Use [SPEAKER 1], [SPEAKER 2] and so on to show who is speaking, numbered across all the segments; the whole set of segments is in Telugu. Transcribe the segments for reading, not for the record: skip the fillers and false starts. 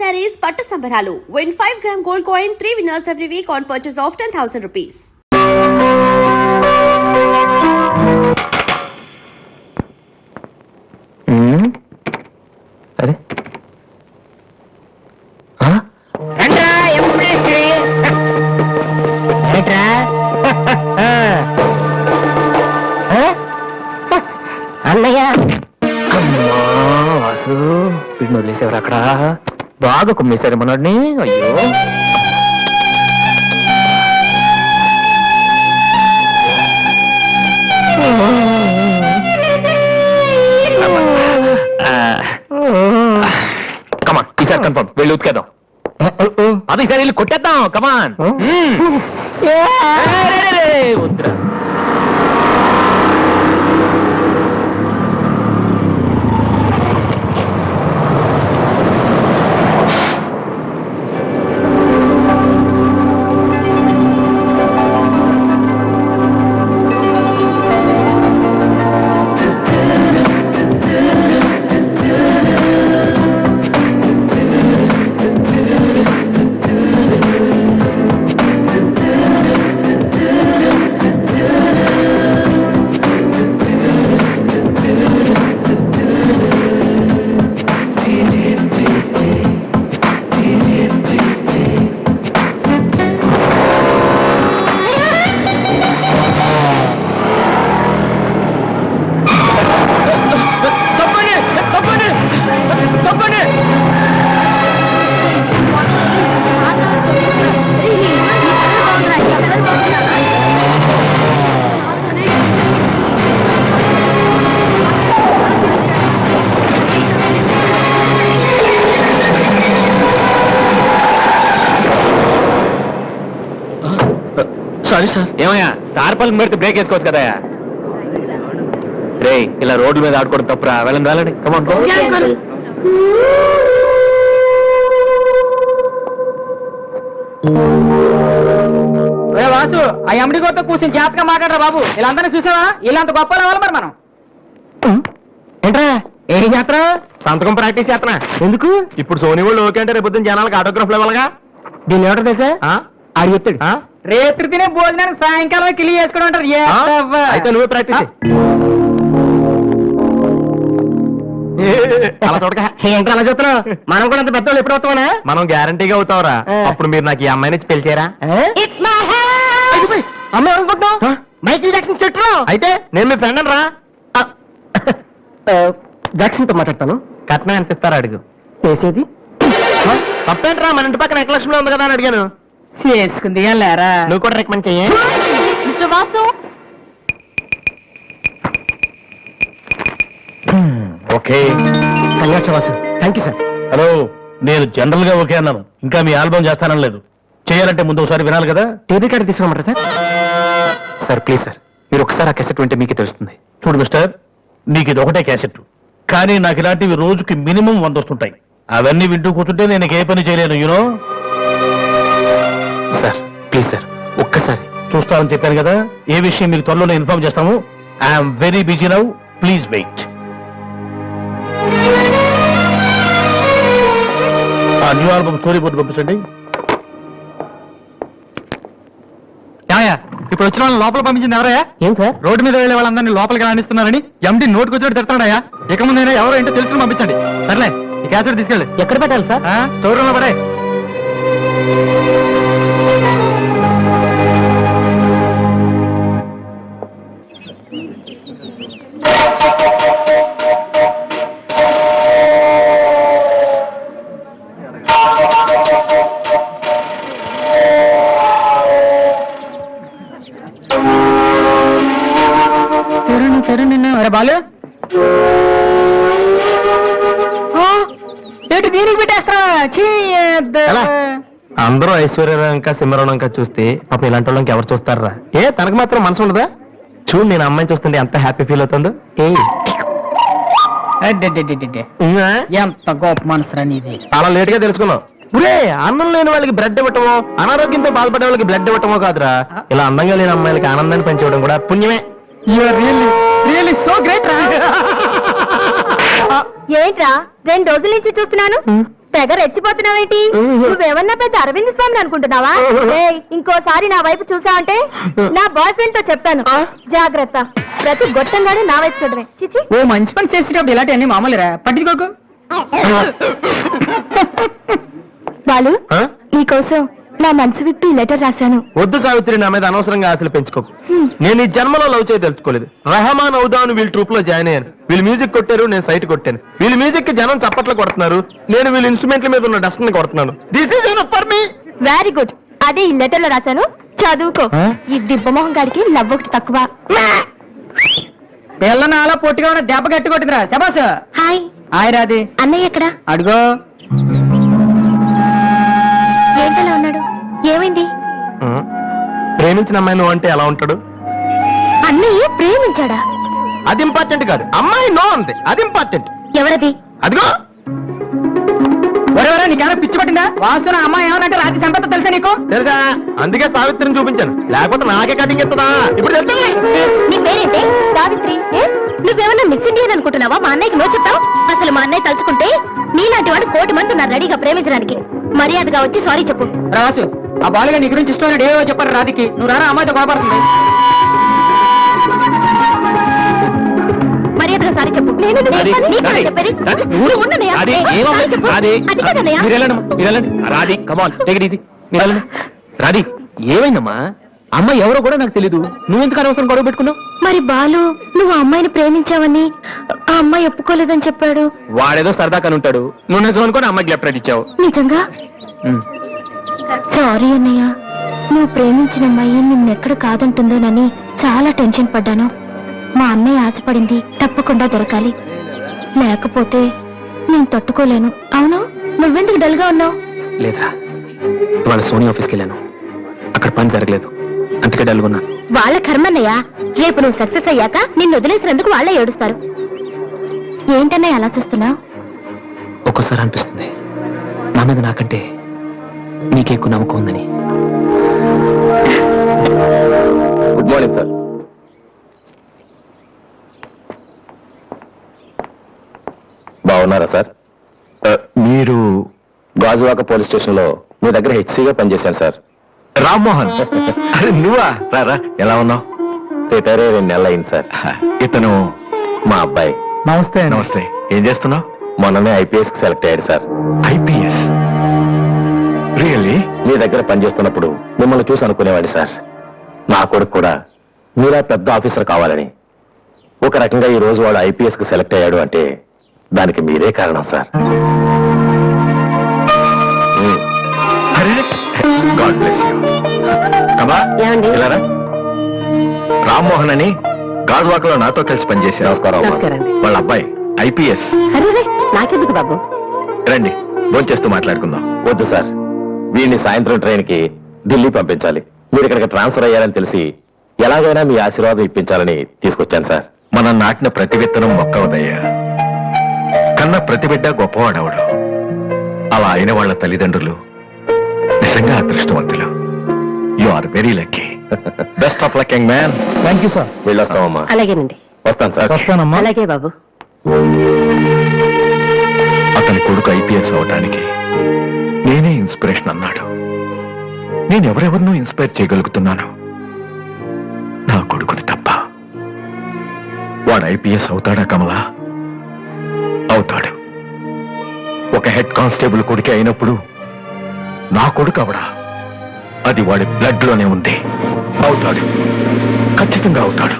[SPEAKER 1] sarees పట్టు సంబరాలు. Win 5 gram gold coin, 3 winners every week on purchase of 10,000 rupees.
[SPEAKER 2] అరే
[SPEAKER 3] అన్నయ్య
[SPEAKER 2] వాసు వీడిని వదిలేసేవారు అక్కడ బాగా కుమ్మేశారు మనోడిని. అయ్యో కమాన్ ఈసారి కన్ఫర్మ్ వెళ్ళి ఉతికేద్దాం. అది ఈసారి వెళ్ళి కొట్టేద్దాం. కమాన్ వద్దురా. Sorry sir. ఏమయ్యా తార్పాలకు పెడితే బ్రేక్ వేసుకోవచ్చు కదా. రే ఇలా రోడ్ల మీద ఆడుకోవడం తప్పురా. వెళ్ళండి వెళ్ళండి. కమాన్
[SPEAKER 3] వాసు ఆ ఎమ్డి గోతో కూర్చొని జాగ్రత్తగా మాట్లాడరా బాబు. వీళ్ళందరినీ చూసావా? వీళ్ళంత గొప్ప అవ్వాలి మరి మనం. ఏంట్రా ఏం చేస్తా?
[SPEAKER 2] సంతకం ప్రాక్టీస్ చేస్తున్నా.
[SPEAKER 3] ఎందుకు?
[SPEAKER 2] ఇప్పుడు సోనీ వాళ్ళు ఓకే అంటే రేపు జనాలకు ఆటోగ్రాఫ్లు ఇవ్వాలిగా.
[SPEAKER 3] దీన్ని ఏమంటారు తెలుసా? ఆడు చెప్పాడు రేత్రి తినే భోజనానికి సాయంకాలం కిలి చేసుకోవడం అంటారు.
[SPEAKER 2] అయితే నువ్వే ప్రాక్టీస్
[SPEAKER 3] ఏంటి అలా చెప్తున్నావు? మనం కూడా అంత పెద్దవాళ్ళు ఎప్పుడు అవుతామనా?
[SPEAKER 2] మనం గ్యారంటీగా అవుతావరా. అప్పుడు మీరు నాకు ఈ అమ్మాయిని ఇచ్చి పెళ్లి
[SPEAKER 3] అమ్మ అనుకుంటున్నావు? మైకిల్ జాక్సన్ చెట్టు.
[SPEAKER 2] అయితే నేను మీ ఫ్రెండ్ రా.
[SPEAKER 3] జాక్సన్ తో మాట్లాడతాను.
[SPEAKER 2] కట్నం ఎంత ఇస్తారా అడుగు.
[SPEAKER 3] చేసేది
[SPEAKER 2] తప్పేంట్రా, మన ఇంటి పక్కన ఎక్కలక్ష్మిలో ఉంది కదా అని అడిగాను.
[SPEAKER 3] చేసుకుంది లేరా?
[SPEAKER 2] నువ్వు కూడా రికమెండ్ చెయ్యి.
[SPEAKER 1] Mr. Vasu,
[SPEAKER 2] okay
[SPEAKER 3] congrats Vasu. Thank you sir.
[SPEAKER 4] Hello, నేను జనరల్ గా ఓకే అన్నాను, ఇంకా మీ ఆల్బమ్ చేస్తానని లేదు. చేయాలంటే ముందు ఒకసారి వినాలి కదా.
[SPEAKER 3] టీవీ కార్డు తీసుకురమ్మంటారా సార్?
[SPEAKER 2] సార్ ప్లీజ్ సార్, మీరు ఒకసారి ఆ కెసెట్ వింటే మీకే తెలుస్తుంది.
[SPEAKER 4] చూడు మిస్టర్, నీకు ఇది ఒకటే క్యాసెట్, కానీ నాకు ఇలాంటివి రోజుకి మినిమం 100 వస్తుంటాయి. అవన్నీ వింటూ కూర్చుంటే నేను ఏ పని చేయలేను. యూనో
[SPEAKER 2] సార్ ప్లీజ్ సార్ ఒక్కసారి
[SPEAKER 4] చూస్తానని చెప్పాను కదా. ఏ విషయం మీకు త్వరలోనే ఇన్ఫార్మ్ చేస్తాము. I'm very busy now, please wait. ఆ న్యూ ఆల్బమ్ స్టోరీ బోర్డు పంపించండి.
[SPEAKER 5] ఇప్పుడు వచ్చిన వాళ్ళని లోపల పంపించింది ఎవరయ్యా?
[SPEAKER 3] ఏం సార్?
[SPEAKER 5] రోడ్డు మీద వెళ్ళే వాళ్ళందరినీ లోపలికి రాణిస్తున్నారని ఎండి నోటుకు వచ్చి తిడతాడయ్యా. ఇక ముందైనా ఎవరో ఏంటో తెలుసుకుని పంపించండి. సర్లే, ఈ క్యాసెట్ తీసుకెళ్ళి
[SPEAKER 3] ఎక్కడ పెట్టాలి సార్?
[SPEAKER 5] స్టోర్ రూమ్ లో పడే. బాలు ఏంటి దీనికి పెట్టేస్తా?
[SPEAKER 2] అందరూ ఐశ్వర్యరావు ఇంకా సింహరావు ఇంకా చూస్తే పాప ఇలాంటి వాళ్ళకి ఎవరు చూస్తారా? తనకు మాత్రం మనసు ఉండదా? చూడు నేను అమ్మాయిని చూస్తుంటే ఎంత హ్యాపీ ఫీల్ అవుతుందో.
[SPEAKER 3] ఎంత గొప్ప మనసు నీది.
[SPEAKER 2] అలా లేట్ గా తెలుసుకున్నావు. అన్నం లేని వాళ్ళకి బ్లడ్ ఇవ్వటమో, అనారోగ్యంతో బాధపడే వాళ్ళకి బ్లడ్ ఇవ్వటమో కాదురా, ఇలా అందంగా లేని అమ్మాయిలకి ఆనందాన్ని పెంచడం కూడా పుణ్యమే.
[SPEAKER 3] సో గ్రేట్ రా.
[SPEAKER 6] ఏంట్రా 2 రోజుల నుంచి చూస్తున్నాను. తెగ రెచ్చిపోతున్నావేంటి? నువ్వేమన్నా పెద్ద అరవింద్ స్వామిని అనుకుంటున్నావా? ఏయ్, ఇంకోసారి నా వైపు చూసావంటే నా బాయ్ ఫ్రెండ్ తో చెప్తాను. జాగ్రత్త. ప్రతి గొట్టంగానే నా వైపు చూడమే. చిచి.
[SPEAKER 3] ఓ మంచి పని చేసేటప్పుడు ఇలాంటివన్నీ మామూలురా, పట్టించుకోకు.
[SPEAKER 6] బాలు, నీకోసం నా మనసు విప్పి లెటర్ రాశాను.
[SPEAKER 5] వద్దు సావిత్రి, నా మీద అనవసరంగా ఆశలు పెంచుకోకు. నేను ఈ జన్మలో లవ్ చేయ తెలుసుకోలేదు. రెహమాన్ అవుదామని వీళ్ళ ట్రూప్ లో జాయిన్ అయ్యాను. వీళ్ళు మ్యూజిక్ కొట్టారు, నేను సైట్ కొట్టాను. వీళ్ళ మ్యూజిక్ కి జనం చప్పట్లు కొడుతున్నారు, నేను వీళ్ళ ఇన్స్ట్రుమెంట్ల మీద ఉన్న డస్ట్ ని కొడుతున్నాను. This is enough for me.
[SPEAKER 6] Very good. అదే ఈ లెటర్ లో రాశాను, చదువుకో. ఈ దిబ్బమోహం గారికి లవ్ ఒకటి తక్కువ.
[SPEAKER 3] పిల్లని అలా పొట్టిగా ఉన్న దెబ్బ గట్టి కొట్టిందిరా. శబాస్.
[SPEAKER 6] హాయ్.
[SPEAKER 3] హాయ్ రాది.
[SPEAKER 6] అన్నయ్య ఎక్కడా?
[SPEAKER 3] అడుగో.
[SPEAKER 6] ఏంటలా ఉన్నాడు? ఏమైంది?
[SPEAKER 5] ప్రేమించిన అమ్మాయి నువ్వు అంటే ఎలా ఉంటాడు?
[SPEAKER 6] అన్నయ్య ప్రేమించాడా?
[SPEAKER 5] అది ఇంపార్టెంట్ కాదు, అమ్మాయి నో అంతే, అది ఇంపార్టెంట్.
[SPEAKER 6] ఎవరది?
[SPEAKER 5] అదిగో.
[SPEAKER 3] ఒరేవరే, నీకేమైనా పిచ్చి పట్టిందా? వాసున అమ్మాయి ఏమనంటే రాత్రి సంపద తెలుసా నీకు?
[SPEAKER 5] తెలుసా? అందుకే సావిత్రిని చూపించాను, లేకపోతే నాకే కటింగ్ ఎత్తదా. ఇప్పుడు తెలుసా?
[SPEAKER 6] నీ పేరేంటే? సావిత్రి. నువ్వేమన్నా మిస్ ఇండియన్ అనుకుంటున్నావా? మా అన్నయ్యకి నో చెప్తావు? అసలు మా అన్నయ్య తలుచుకుంటే నీలాంటి వాడు 1,000,000 మంది ఉన్నారు రెడీగా ప్రేమించడానికి. మర్యాదగా వచ్చి సారీ చెప్పు.
[SPEAKER 3] రాసు, ఆ బాలుగా నీ గురించి ఇష్టం ఏవో చెప్పారు రాధికి. నువ్వు రారా, అమ్మాయితో గొడవపడుతుంది.
[SPEAKER 6] మర్యాదగా సారీ చెప్పు. చెప్పేది నువ్వు ఉన్ననయ్య. సారీ చెప్పు. అది కాదన్నయ్య.
[SPEAKER 2] రాది, కమాన్, టేక్ ఇట్ ఈజీ. రాది, ఏమైందమ్మా? అమ్మ ఎవరో కూడా నాకు తెలీదు, నువ్వెందుకు అనవసరం గొడవ పెట్టుకున్నావు?
[SPEAKER 6] మరి బాలు, నువ్వు ఆ అమ్మాయిని ప్రేమించావని ఆ అమ్మాయి ఒప్పుకోలేదని చెప్పాడు.
[SPEAKER 2] వాడేదో సరదా కని ఉంటాడు, నువ్వు నిజం అనుకోని అమ్మాయికి లెఫ్ట్ ఇచ్చావు.
[SPEAKER 6] నిజంగా? సారీ అన్నయ్య, నువ్వు ప్రేమించిన అమ్మాయి నిన్నెక్కడ కాదంటుందోనని చాలా టెన్షన్ పడ్డాను. మా అన్నయ్య ఆశపడింది తప్పకుండా దొరకాలి, లేకపోతే నేను తట్టుకోలేను. అవును, నువ్వెందుకు డల్ గా ఉన్నావు?
[SPEAKER 2] లేదా, ఇవాళ సోనీ ఆఫీస్కి వెళ్ళాను, అక్కడ పని జరగలేదు, అందుకే డల్గున్నా.
[SPEAKER 6] వాళ్ళ కర్మన్నయ్య, రేపు నువ్వు సక్సెస్ అయ్యాక నిన్ను వదిలేసినందుకు వాళ్ళే ఏడుస్తారు. ఏంటన్నయ్య అలా చూస్తున్నావు?
[SPEAKER 2] ఒక్కోసారి అనిపిస్తుంది నా మీద నాకంటే నీకే ఎక్కువ నమ్మకం ఉందని. Good morning sir. బాగున్నారా సార్? మీరు గాజువాక పోలీస్ స్టేషన్ లో మీ దగ్గర హెచ్సీగా పనిచేశాను సార్. రామ్మోహన్, అరే నువ్వా? రారా, ఎలా ఉన్నావు? రిటైర్ 2 నెలలు అయింది సార్. ఇతను మా అబ్బాయి.
[SPEAKER 5] నమస్తే.
[SPEAKER 2] నమస్తే. ఏం చేస్తున్నావు? మొన్ననే ఐపీఎస్ కి సెలెక్ట్ అయ్యాడు సార్. ఐపీఎస్? రియల్లీ? మీ దగ్గర పనిచేస్తున్నప్పుడు మిమ్మల్ని చూసి అనుకునేవాడి సార్, నా కొడుకు కూడా మీరా పెద్ద ఆఫీసర్ కావాలని. ఒక రకంగా ఈ రోజు వాడు ఐపీఎస్ కి సెలెక్ట్ అయ్యాడు అంటే దానికి మీరే కారణం sir. God bless you. Rammohan అని గాజువాకలో నాతో కలిసి పనిచేసి. నమస్కారం. వాళ్ళ అబ్బాయి ఐపీఎస్.
[SPEAKER 6] నాకెందుకు బాబు?
[SPEAKER 2] రండి, భోంచేస్తూ మాట్లాడుకుందాం. వద్దు సార్, వీడిని సాయంత్రం ట్రైన్ కి ఢిల్లీ పంపించాలి. మీరు ఇక్కడికి ట్రాన్స్ఫర్ అయ్యారని తెలిసి ఎలాగైనా మీ ఆశీర్వాదం ఇప్పించాలని తీసుకొచ్చాను సార్. మనం నాటిన ప్రతి విత్తనం మొక్క అవుదయ్యా. కన్న ప్రతి బిడ్డ గొప్పవాడవడు. అలా అయిన వాళ్ళ తల్లిదండ్రులు నిజంగా అదృష్టవంతులు. You are very lucky. Best of luck young man.
[SPEAKER 5] Thank you sir.
[SPEAKER 2] వెళ్ళొస్తామమ్మా.
[SPEAKER 6] అలాగేనండి.
[SPEAKER 2] వస్తాను సార్.
[SPEAKER 5] వస్తానమ్మా.
[SPEAKER 6] అలాగే బాబు.
[SPEAKER 2] అతని కొడుకు ఐపీఎస్ అవడానికి నేనే ఇన్స్పిరేషన్ అన్నాడు. నేను ఎవరెవరినో ఇన్స్పైర్ చేయగలుగుతున్నాను, నా కొడుకుని తప్ప. వాడు ఐపీఎస్ అవుతాడా కమలా? అవుతాడు. ఒక హెడ్ కానిస్టేబుల్ కొడుకే అయినప్పుడు నా కొడుకు అవడా? అది వాడి బ్లడ్ లోనే ఉంది. అవుతాడు, ఖచ్చితంగా అవుతాడు.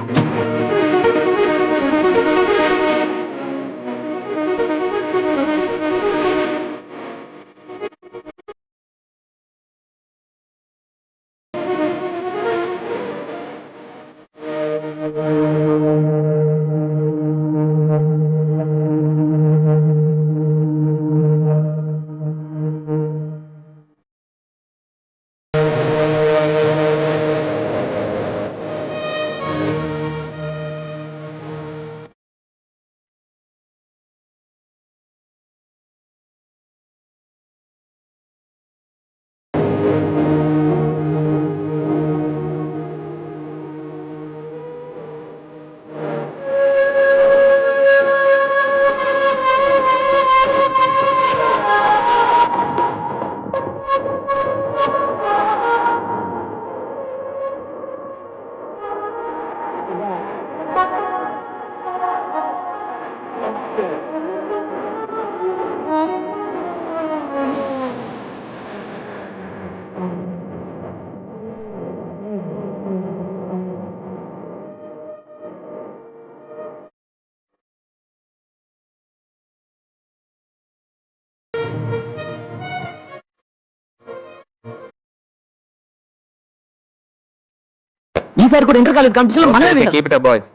[SPEAKER 3] ఈసారి కూడా ఇంటర్ కాలేజ్ కాంపిటీషన్ మనమే winner.
[SPEAKER 5] Keep it up boys.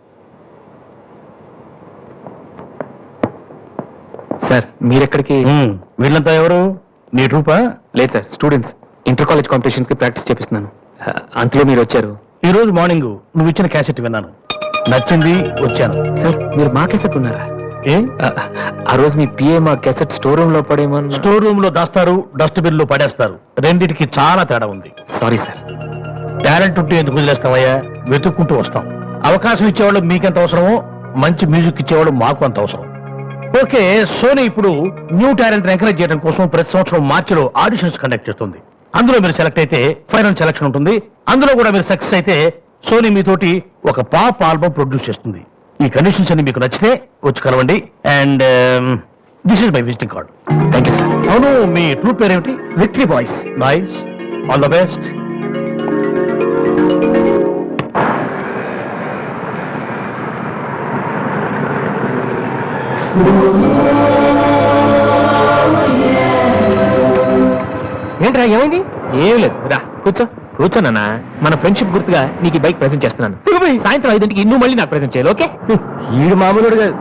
[SPEAKER 5] Sir మీరెక్కడికి?
[SPEAKER 4] వీళ్ళంతా ఎవరు? నీ ట్రూపా?
[SPEAKER 5] లేదు sir, students inter college competitions కి ప్రాక్టీస్ చేపిస్తున్నాను. అంతలో మీరు వచ్చారు.
[SPEAKER 4] ఈ రోజు మార్నింగ్ నువ్వు ఇచ్చిన క్యాసెట్ విన్నాను, నచ్చింది, వచ్చాను.
[SPEAKER 5] సార్ మీరు మా క్యాసెట్ ఉన్నారా?
[SPEAKER 4] ఏ
[SPEAKER 5] ఆ రోజు మీ పిఏ మా క్యాసెట్ స్టోర్ రూమ్ లో పడేమన్నా.
[SPEAKER 4] స్టోర్ రూమ్ లో దాస్తారు, డస్ట్బిన్ లో పడేస్తారు. రెండిటికి చాలా తేడా ఉంది.
[SPEAKER 5] Sorry sir.
[SPEAKER 4] టాలెంట్ ఉంటే ఎందుకు వదిలేస్తామయ్యా? వెతుక్కుంటూ వస్తాం. అవకాశం ఇచ్చేవాళ్ళు మీకెంత అవసరమో, మంచి మ్యూజిక్ ఇచ్చేవాళ్ళు మాకు అంత అవసరం. ఓకే, సోనీ ఇప్పుడు న్యూ టాలెంట్ ఎంకరేజ్ చేయడం కోసం ప్రతి సంవత్సరం మార్చిలో ఆడిషన్స్ కండక్ట్ చేస్తుంది. అందులో మీరు సెలెక్ట్ అయితే ఫైనల్ సెలక్షన్ ఉంటుంది. అందులో కూడా మీరు సక్సెస్ అయితే సోనీ మీతోటి ఒక పాప్ ఆల్బమ్ ప్రొడ్యూస్ చేస్తుంది. ఈ కండిషన్స్ అన్ని మీకు నచ్చితే వచ్చి కలవండి. And this is my visiting card.
[SPEAKER 5] Thank you sir.
[SPEAKER 4] అవును, మీ ట్రూప్ పేరేమిటి? Victory boys. Nice, all the best.
[SPEAKER 5] ఏంట్రా ఏమైంది? ఏం లేదు, రా కూర్చో. కూర్చోనన్నా, మన ఫ్రెండ్షిప్ గుర్తుగా నీకు ఈ బైక్ ప్రెజెంట్ చేస్తున్నాను. సాయంత్రం 5ంటికి నువ్వు మళ్ళీ నాకు ప్రెజెంట్ చేయాలి, ఓకే?
[SPEAKER 4] ఈడు మామూలుడు కాదు.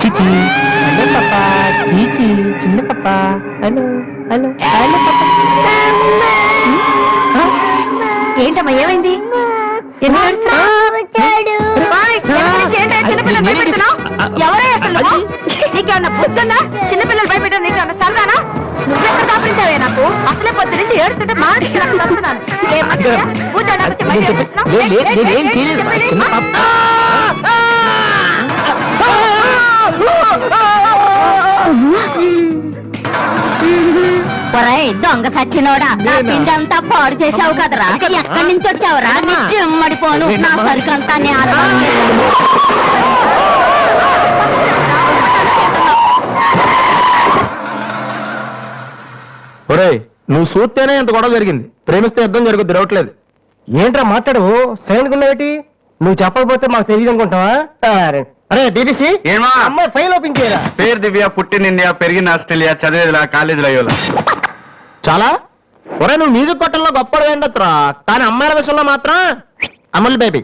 [SPEAKER 5] చిచి హలో పాపా, చీచి చిన్న పాపా, హలో హలో హలో పాపా.
[SPEAKER 6] ఏంటమ్మా ఏమైంది? ఎవరే అసలు నువ్వు? నీకేమన్నా బుద్ధుందా? చిన్నపిల్లలు భయపెట్టారు, నీకేమన్నా సరదానా? నువ్వెక్కడ దాపరించావే నాకు? అసలే పొద్దు నుంచి ఏడుస్తుంటే మాడికి నాకు తప్పుతున్నాను.
[SPEAKER 5] నేనేం చేయలేదు, చిన్న పాప.
[SPEAKER 6] దొంగ సచ్చినోడా, నా పిండి అంతా పాడు చేసావు కదరా. ఎక్కడి నుంచి వచ్చావురా? నిమ్మడిపోను నా సరికంతా
[SPEAKER 5] ఒరేయ్, నువ్వు చూస్తేనే ఎంత గొడవ జరిగింది. ప్రేమిస్తే యుద్ధం జరుగుద్ది, రావట్లేదు. ఏంట్రా మాట్లాడు, సైలెంట్ ఉన్నావేటి? నువ్వు చెప్పకపోతే మాకు తెలియదు అనుకుంటావా? అరే బీబీసీ, అమ్మాయి ఫైల్ ఓపెన్ చేయరా?
[SPEAKER 7] పేరు దివ్య, పుట్టిన ఇండియా, పెరిగిన ఆస్ట్రేలియా, చదివేదిలా కాలేజీలో అయ్యోలా.
[SPEAKER 5] చాలా ఒరే, నువ్వు మ్యూజిక్ కొట్టంలో గొప్పడు ఏంటత్రా, కానీ అమ్మాయిల విషయంలో మాత్రం అమల్ బేబీ.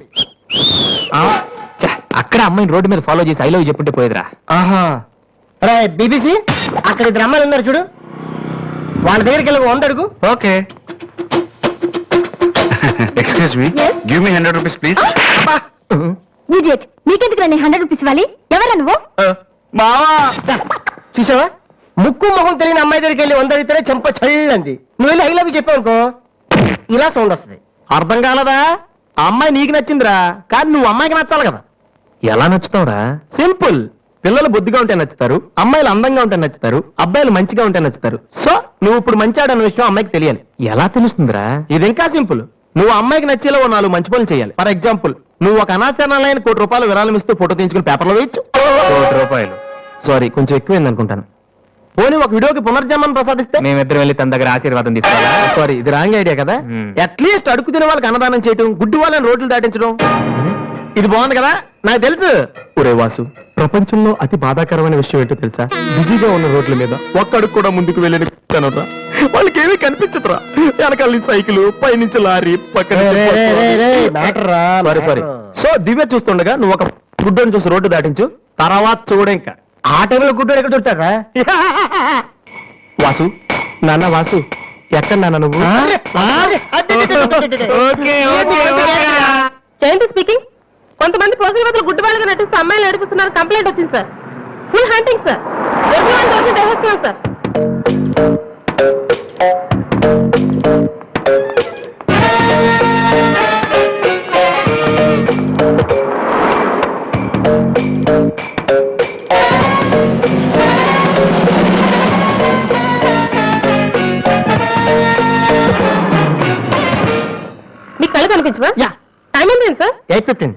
[SPEAKER 5] అక్కడ అమ్మాయిని రోడ్డు మీద ఫాలో చేసి ఐ లవ్ చెప్పుంటే పోయేదిరా. ఆహా, రే బీబీసీ, అక్కడ ఇద్దరు అమ్మాయిలు ఉన్నారు చూడు, వాళ్ళ దగ్గరికి వెళ్ళి 100 అడుగు. Okay.
[SPEAKER 7] Excuse me, give me 100 rupees please.
[SPEAKER 6] నీకెందుకు నేను 100 రూపీస్ ఇవ్వాలి? ఎవరా నువ్వు?
[SPEAKER 5] బావా, చూసావా, ముక్కు మొహం తెలియని అమ్మాయి దగ్గరికి వెళ్ళి 100 అడిగితేనే చెంప చల్లంది. నువ్వు వెళ్ళి ఐ లవ్ యూ చెప్పావు అనుకో, ఇలా సౌండ్ వస్తుంది. అర్థం కాలదా? ఆ అమ్మాయి నీకు నచ్చిందిరా, కానీ నువ్వు అమ్మాయికి నచ్చాలి కదా. ఎలా నచ్చుతావురా? సింపుల్. పిల్లలు బొద్దుగా ఉంటే నచ్చుతారు, అమ్మాయిలు అందంగా ఉంటే నచ్చుతారు, అబ్బాయిలు మంచిగా ఉంటే నచ్చుతారు. సో నువ్వు ఇప్పుడు మంచివాడన్న విషయం అమ్మాయికి తెలియాలి. ఎలా తెలుస్తుందిరా? ఇది ఇంకా సింపుల్. నువ్వు అమ్మాయికి నచ్చేలా 4 మంచి పనులు చేయాలి. ఫర్ ఎగ్జాంపుల్, నువ్వు ఒక అనాచరణలైన ₹1,00,00,000 విరాళం ఇస్తూ ఫోటో తీయించుకుని పేపర్లో వేయచ్చు. ₹1,00,00,000 సారీ, కొంచెం ఎక్కువైంది అనుకుంటాను. పోనీ ఒక వీడియోకి పునర్జన్మను ప్రసాదిస్తే మేమిద్దరం వెళ్ళి తన దగ్గర ఆశీర్వాదం తీసుకోవాలా? సారీ, ఇది రాంగ్ ఐడియా కదా. అట్లీస్ట్ అడుగు తినే వాళ్ళకి అన్నదానం చేయటం, గుడ్డి వాళ్ళని రోడ్లు దాటించడం, ఇది బాగుంది కదా. నాకు తెలుసు. ఒరే వాసు, ప్రపంచంలో అతి బాధాకరమైన విషయం ఏంటో తెలుసా? బిజీగా ఉన్న రోడ్ల మీద ఒక్క అడుగు కూడా ముందుకు వెళ్ళి వాళ్ళకి ఏమీ కనిపించదురా. వెనకాల సైకిల్, పైనుంచి లారీ, పక్కన సారీ. సో దివ్య చూస్తుండగా నువ్వు ఒక గుడ్డని చూసి రోడ్డు దాటించు, తర్వాత చూడ. ఇంకా ఆ టైంలో గుడ్డోడు ఎక్కడ దొరుకుతాడా? వాసు, నాన్న వాసు, ఎక్కడ నాన్న నువ్వు
[SPEAKER 3] జయంతి స్పీకింగ్. కొంతమంది పోకిరి వద్దలు గుడ్డివాళ్ళగా నటిస్తూ అమ్మాయిలు నడిపిస్తున్నారు. కంప్లైంట్ వచ్చింది సార్. Full hunting sir. దర్శనం సార్. మీకు కళ్ళు కనిపించవా? టైం ఏంటి సార్?
[SPEAKER 5] 8:15.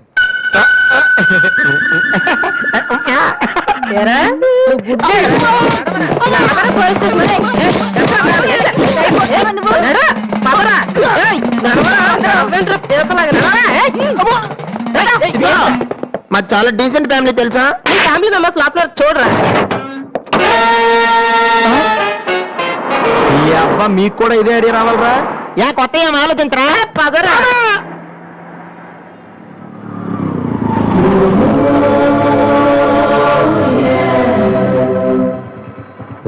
[SPEAKER 5] మాది చాలా డీసెంట్ ఫ్యామిలీ తెలుసా?
[SPEAKER 3] మీ ఫ్యామిలీ మెంబర్స్ లోపల చూడరా.
[SPEAKER 5] ఈ అబ్బా మీకు కూడా ఇదే ఐడియా రావాలరా?
[SPEAKER 3] యా కొత్త ఏం ఆలోచించరా? పదరా.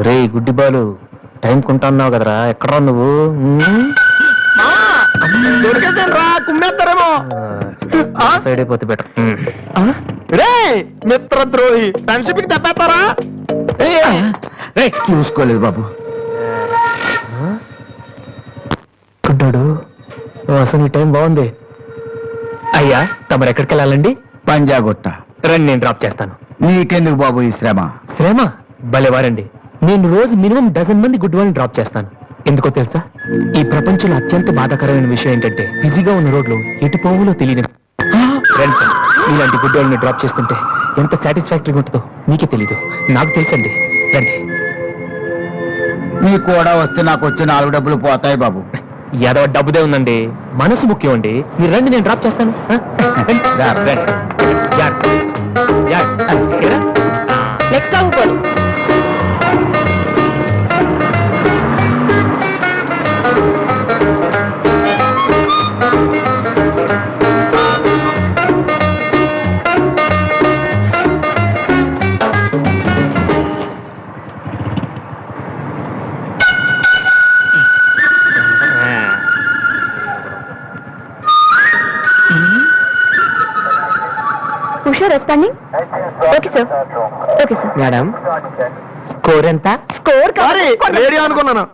[SPEAKER 5] రే గుడ్డి బాలు, టైం కొంటున్నావు కదరా, ఎక్కడా నువ్వు? కుమ్మేస్తారేమో. సైడ్ అయిపోతే బెటర్. రే మిత్రద్రోహి, ఫ్రెండ్షిప్ కి తప్పేస్తారా? చూసుకోలేదు బాబు. గుడ్డాడు, అసలు ఈ టైం బాగుంది. అయ్యా తమరు ఎక్కడికి వెళ్ళాలండి?
[SPEAKER 7] పంజాగుట్ట.
[SPEAKER 5] రండి, నేను డ్రాప్ చేస్తాను.
[SPEAKER 7] నీకెందుకు బాబు ఈ శ్రమ?
[SPEAKER 5] శ్రమ భలేవారండి. నేను రోజు మినిమం 12 మంది గుడ్ వాళ్ళని డ్రాప్ చేస్తాను. ఎందుకో తెలుసా? ఈ ప్రపంచంలో అత్యంత బాధాకరమైన విషయం ఏంటంటే బిజీగా ఉన్న రోడ్లు ఎటు పోవులో తెలియని ఫ్రెండ్స్. ఇలాంటి గుడ్ వాళ్ళని డ్రాప్ చేస్తుంటే ఎంత సాటిస్ఫాక్టరీగా ఉంటుందో మీకే తెలీదు, నాకు తెలుసండి. రండి.
[SPEAKER 7] నీ కూడా వస్తే నాకు వచ్చే 4 డబ్బులు పోతాయి బాబు.
[SPEAKER 5] ఏదో డబ్బుదే ఉందండి, మనసు ముఖ్యం అండి. మీరు రండి, నేను డ్రాప్ చేస్తాను.
[SPEAKER 3] నెక్స్ట్ అనుకోండి.
[SPEAKER 6] Usha responding. Okay sir. Okay sir.
[SPEAKER 5] Madam, score ఎంత?
[SPEAKER 6] స్కోర్
[SPEAKER 5] రేడియో అనుకున్నాను.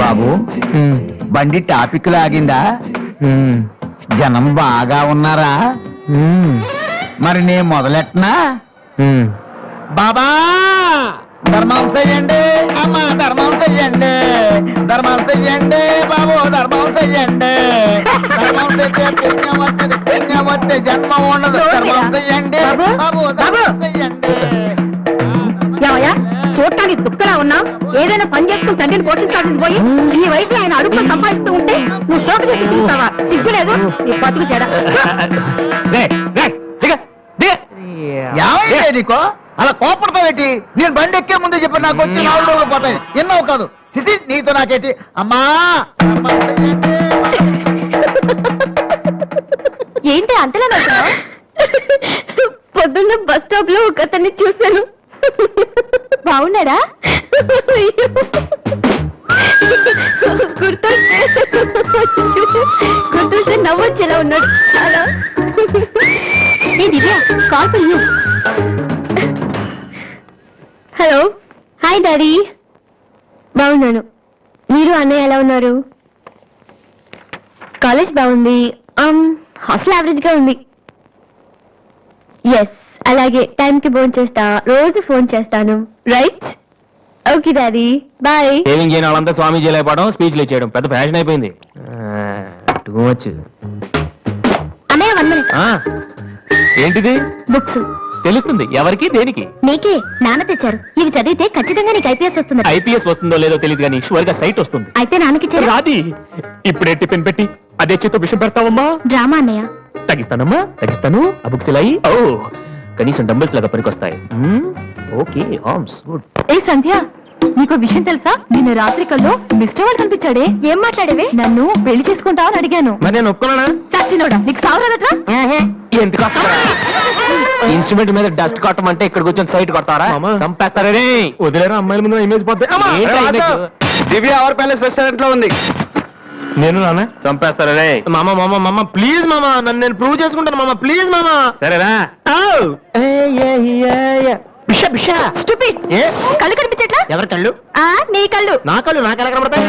[SPEAKER 7] బాబు, బండి టాపిక్ లాగిందా? జనం బాగా ఉన్నారా? మరి నేను మొదలెట్టనా? బాబా ధర్మం చెయ్యండి, అమ్మ ధర్మం చెయ్యండి, ధర్మం చెయ్యండి బాబు, ధర్మం చెయ్యండి. ధర్మం చేస్తే పుణ్యం వస్తుంది, పుణ్యం వస్తే జన్మ ఉండదు. ధర్మం చెయ్యండి బాబు, ధర్మం చెయ్యండి.
[SPEAKER 6] ఏమయ్యా, చూడటానికి దుఃఖలా ఉన్నావు. ఏదైనా పని చేసుకుని తండ్రిని పోషించాల్సింది పోయి ఈ వయసులో ఆయన అడుగులు సంపాదిస్తూ ఉంటే నువ్వు షోకు చేసి చూస్తావా? సిగ్గులేదు నీ బతుకు చెడ.
[SPEAKER 7] ఏమైంది నీకో అలా కోపడతావేటి? నేను బండి ఎక్కే ముందే చెప్పి నాకు వచ్చి 4 రోజులు పోతాయి. ఎన్నో కాదు సిసి, నీతో నాకేటి? అమ్మా
[SPEAKER 6] ఏంటి అంతలా నవ్వుతున్నావ్? పొద్దున్న బస్ స్టాప్ లో ఒక అతన్ని చూశాను. బాగున్నాడా? గుర్తొస్తే నవ్వొచ్చేలా ఉన్నాడు చాలా. Call for you. Hello, hi daddy. బాగున్నాను. మీరు అన్నయ్య ఎలా ఉన్నారు? కాలేజ్ బాగుంది. హాస్టల్ యావరేజ్ గా ఉంది. ఎస్, అలాగే టైంకి ఫోన్ చేస్తా, రోజు ఫోన్ చేస్తాను. Right? Okay daddy, bye.
[SPEAKER 5] Saving చేయని వాళ్ళంతా స్వామీజీ లేపడం, స్పీచ్లు ఇచ్చేయడం పెద్ద ఫ్యాషన్ అయిపోయింది. Too much.
[SPEAKER 6] అన్నయ్య 1 minute.
[SPEAKER 5] ఏంటిది?
[SPEAKER 6] బుక్స్.
[SPEAKER 5] తెలుస్తుంది ఎవరికి, దేనికి?
[SPEAKER 6] నీకే, నాన్న తెచ్చారు. ఇవి చదివితే ఖచ్చితంగా నీకు ఐపీఎస్ వస్తుంది.
[SPEAKER 5] ఐపీఎస్ వస్తుందో లేదో తెలియదు కానీ షువర్ గా సైట్ వస్తుంది.
[SPEAKER 6] అయితే నాన్నకి
[SPEAKER 5] రాది ఇప్పుడే టిఫిన్ పెట్టి అదే చేతో విషయం పెడతావమ్మా.
[SPEAKER 6] డ్రామా అన్నయ్య.
[SPEAKER 2] తగ్గిస్తానమ్మా తగ్గిస్తాను ఆ బుక్స్ ఇలా అయ్యి. ఓ కనీసం డంబుల్స్ లాగా పనికొస్తాయి. Okay arms good.
[SPEAKER 6] ఏ సంధ్య, నీకు విషయం తెలుసా? నిన్న రాత్రి కల్లో మిస్టర్ వాళ్ళు కనిపించాడే. ఏం మాట్లాడేవే? నన్ను పెళ్లి చేసుకుంటావని అడిగాను.
[SPEAKER 5] మరి నేను ఒప్పుకున్నానా?
[SPEAKER 6] సచ్చినోడా, నీకు సావరాదట్రా?
[SPEAKER 2] ఎందుకు ఇన్స్ట్రుమెంట్ మీద డస్ట్ కొట్టమంటే ఇక్కడ కూర్చొని సైట్ కొడతారా?
[SPEAKER 5] మామా.
[SPEAKER 2] చంపేస్తారా రే?
[SPEAKER 5] వదిలేరా అమ్మాయిల ముందు ఇమేజ్ పోతే
[SPEAKER 2] ఏంటా image?
[SPEAKER 5] Divya our palace restaurant లో ఉంది. నేను నాన్న
[SPEAKER 2] చంపేస్తారా రే?
[SPEAKER 5] మామ ప్లీజ్ మామ, నన్ను నేను ప్రూవ్ చేసుకుంటాను మామ, ప్లీజ్ మామ.
[SPEAKER 2] సరేనా?
[SPEAKER 6] Stupid. కళ్ళు కనిపించట్లా?
[SPEAKER 5] ఎవరి కళ్ళు?
[SPEAKER 6] నీ కళ్ళు.
[SPEAKER 5] నా కళ్ళు నాకు ఎలా కనబడతాయి?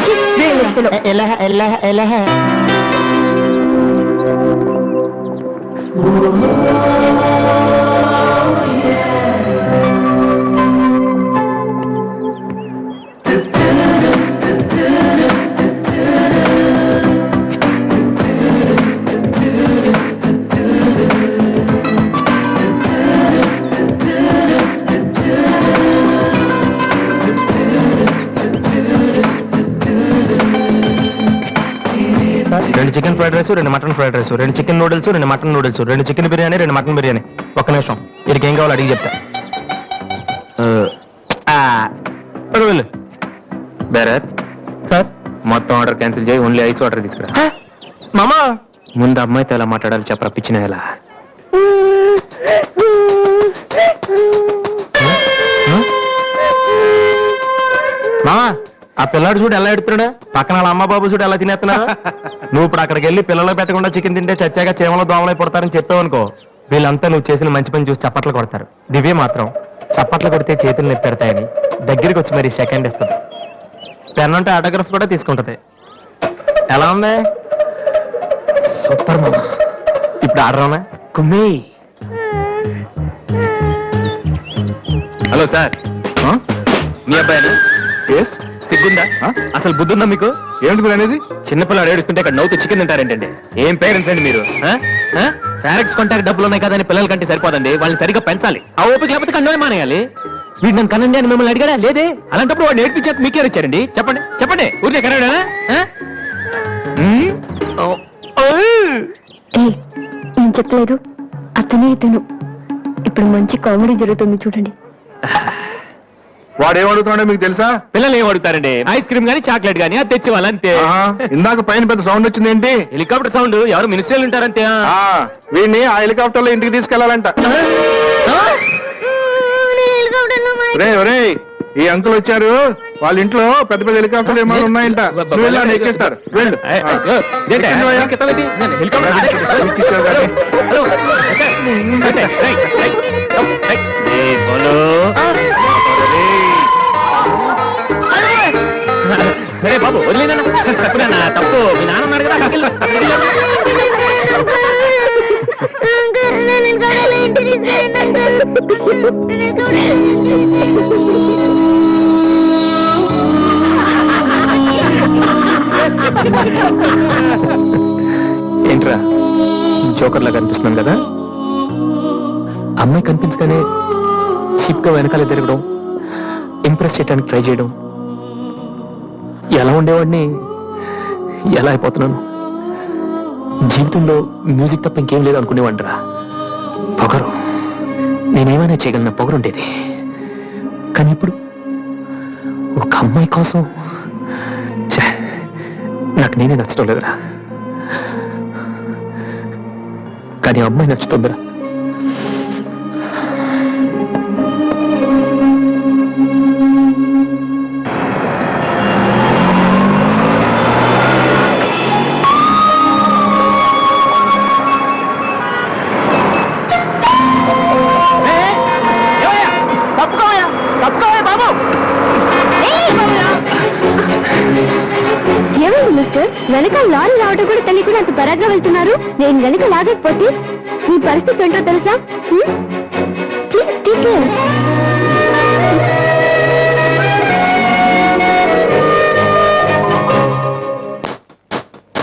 [SPEAKER 5] రెండు చికెన్ ఫ్రైడ్ రైస్, రెండు మటన్ ఫ్రైడ్ రైస్, రెండు చికెన్ నూడిల్స్, రెండు మటన్ నూడిల్స్, రెండు చికెన్ బిర్యానీ, రెండు మటన్ బిర్యానీ. ఒక్క నిమిషం, వీరికి ఏం కావాలో అడిగి చెప్తా. వెళ్ళు.
[SPEAKER 2] భరత్
[SPEAKER 5] సార్
[SPEAKER 2] మొత్తం ఆర్డర్ క్యాన్సిల్ చేయి, ఓన్లీ ఐస్ వాటర్ తీసుకురా.
[SPEAKER 5] మామా
[SPEAKER 2] ముందు అమ్మాయితో ఎలా మాట్లాడాలి చెప్పరా పిచ్చిన ఎలా?
[SPEAKER 5] మామా ఆ పిల్లాడు చూడు ఎలా ఎడుతున్నాడు, పక్కన వాళ్ళ అమ్మ బాబు చూడు ఎలా తినేస్తున్నాడు. నువ్వు ఇప్పుడు అక్కడికి వెళ్ళి పిల్లలు పెట్టకుండా చికెన్ తింటే చచ్చాక చీమలో దోమలై పడతారని చెప్పావనుకో, వీళ్ళంతా నువ్వు చేసిన మంచి పని చూసి చప్పట్లు కొడతారు. దివ్య మాత్రం చప్పట్లు కొడితే చేతులు నొప్పి పెడతాయని దగ్గరికి వచ్చి మరి సెకండ్ ఇస్తుంది. పెన్ అంటే ఆటోగ్రాఫ్ కూడా తీసుకుంటది. ఎలా ఉంది?
[SPEAKER 2] సూపర్ మామ.
[SPEAKER 5] ఇప్పుడు ఆడరావునా?
[SPEAKER 2] కుమ్మి. హలో సార్, మీ అబ్బాయినా? సిగ్గుందా? అసలు బుద్ధుందా మీకు?
[SPEAKER 5] ఏమిటి మీరు అనేది?
[SPEAKER 2] చిన్నపిల్లలు ఏడుస్తుంటే ఇక్కడ నవ్వుతూ చికెన్ తింటారేంటండి? ఏం పేరెంట్స్ అండి మీరు? పేరెంట్స్ కొంటానికి డబ్బులు ఉన్నాయి కదని పిల్లల కంటే సరిపోదండి, వాళ్ళని సరిగ్గా పెంచాలి. ఆ ఓపిక లేకపోతే కన్నోనే మానేయాలి. వీడు నన్ను కనండి అని మిమ్మల్ని అడిగాడా? లేదే. అలాంటప్పుడు వాడు నేర్పించాక మీకే వచ్చారండి. చెప్పండి చెప్పండి, ఊరికే కనడా?
[SPEAKER 6] ఏం చెప్పలేదు, అతనే ఇతను. ఇప్పుడు మంచి కామెడీ జరుగుతుంది చూడండి.
[SPEAKER 5] వాడు ఏమడుగుతున్నాడో మీకు తెలుసా?
[SPEAKER 2] పిల్లలు ఏం అడుగుతారండి? ఐస్ క్రీమ్ గానీ చాక్లెట్ గానీ అది తెచ్చి వాళ్ళంతే.
[SPEAKER 5] ఇందాక పైన పెద్ద సౌండ్ వచ్చింది ఏంటి?
[SPEAKER 2] Helicopter sound. ఎవరు మినిస్టర్లు ఉంటారంతే.
[SPEAKER 5] వీడిని ఆ హెలికాప్టర్ లో ఇంటికి తీసుకెళ్లాలంట. ఒరే ఈ అంకుల్ వచ్చారు, వాళ్ళ ఇంట్లో పెద్ద పెద్ద హెలికాప్టర్లు ఏమైనా ఉన్నాయంట. నువ్వు వెళ్ళి ఆయన ఎక్కిస్తారు. వెళ్ళు.
[SPEAKER 2] సరే బాబు వదిలేనా? తప్పునా? తప్పు మీ నాన్న ఉన్నాడు కదా.
[SPEAKER 5] ఏంట్రా జోకర్ లాగా కనిపిస్తున్నాను కదా? అమ్మాయి కనిపించగానే చీప్ గా వెనకాల తిరగడం, ఇంప్రెస్ చేయడానికి ట్రై చేయడం, ఎలా ఉండేవాడిని ఎలా అయిపోతున్నాను. జీవితంలో మ్యూజిక్ తప్ప ఇంకేం లేదు అనుకునేవాడిరా. పొగరు, నేనేమైనా చేయగలన పొగరు ఉండేది. కానీ ఇప్పుడు ఒక అమ్మాయి కోసం నాకు నేనే నచ్చడం లేదురా. కానీ అమ్మాయి నచ్చుతుందిరా.
[SPEAKER 6] ఏమైంది మిస్టర్? వెనక లారీ రావడం కూడా తెలియకుండా అంత బరగ్గా వెళ్తున్నారు. నేను వెనక లాగకపోతే మీ పరిస్థితి ఏంటో తెలుసా? Please take care.